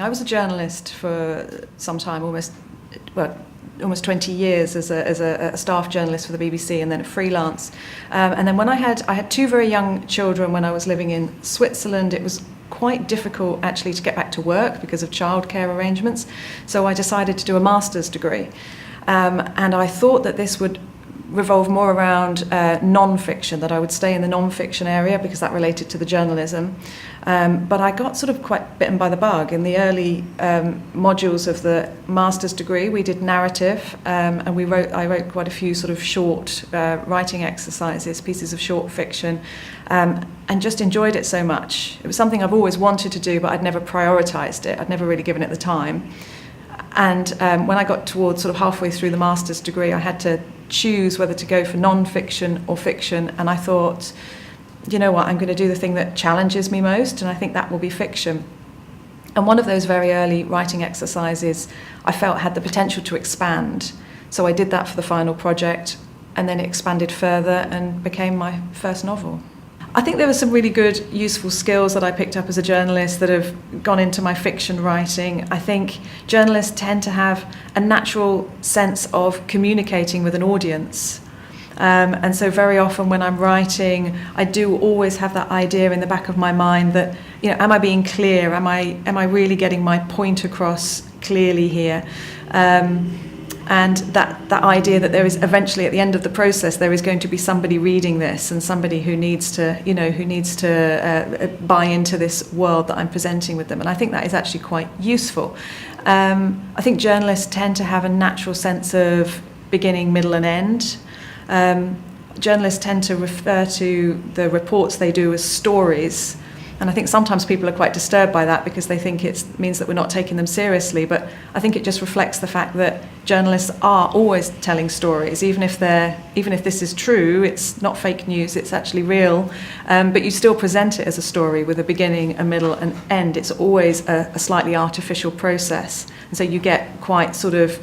I was a journalist for some time, almost 20 years as a staff journalist for the BBC, and then a freelance. And then when I had two very young children when I was living in Switzerland, it was quite difficult actually to get back to work because of childcare arrangements. So I decided to do a master's degree. And I thought that this would revolve more around non-fiction, that I would stay in the non-fiction area because that related to the journalism. But I got sort of quite bitten by the bug. In the early modules of the master's degree, we did narrative, and I wrote quite a few sort of short writing exercises, pieces of short fiction, and just enjoyed it so much. It was something I've always wanted to do, but I'd never prioritised it. I'd never really given it the time. And when I got towards sort of halfway through the master's degree, I had to choose whether to go for non-fiction or fiction, and I thought, you know what, I'm going to do the thing that challenges me most, and I think that will be fiction. And one of those very early writing exercises I felt had the potential to expand. So I did that for the final project, and then it expanded further and became my first novel. I think there were some really good, useful skills that I picked up as a journalist that have gone into my fiction writing. I think journalists tend to have a natural sense of communicating with an audience. And so very often when I'm writing, I do always have that idea in the back of my mind that, you know, am I being clear? Am I really getting my point across clearly here? And that idea that there is eventually at the end of the process there is going to be somebody reading this and somebody who needs to buy into this world that I'm presenting with them, and I think that is actually quite useful. I think journalists tend to have a natural sense of beginning, middle and end. Journalists tend to refer to the reports they do as stories. And I think sometimes people are quite disturbed by that because they think it means that we're not taking them seriously. But I think it just reflects the fact that journalists are always telling stories, even if this is true, it's not fake news, it's actually real. But you still present it as a story with a beginning, a middle, and end. It's always a slightly artificial process, and so you get quite sort of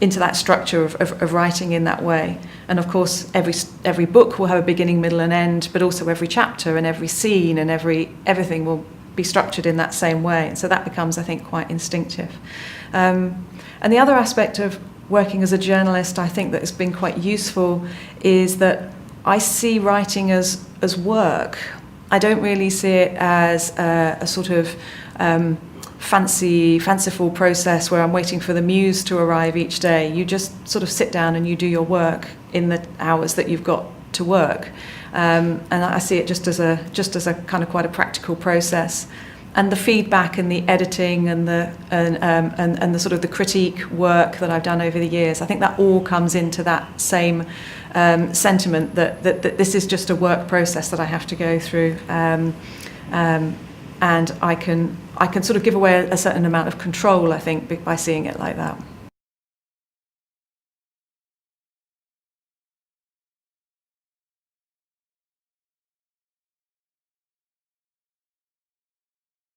into that structure of writing in that way. And of course, every book will have a beginning, middle and end, but also every chapter and every scene and everything will be structured in that same way. And so that becomes, I think, quite instinctive. And the other aspect of working as a journalist, I think that has been quite useful, is that I see writing as work. I don't really see it as a sort of fanciful process where I'm waiting for the muse to arrive each day. You just sort of sit down and you do your work in the hours that you've got to work, and I see it just as a kind of quite a practical process. And the feedback and the editing and the sort of the critique work that I've done over the years, I think that all comes into that same sentiment that this is just a work process that I have to go through. And I can sort of give away a certain amount of control, I think, by seeing it like that.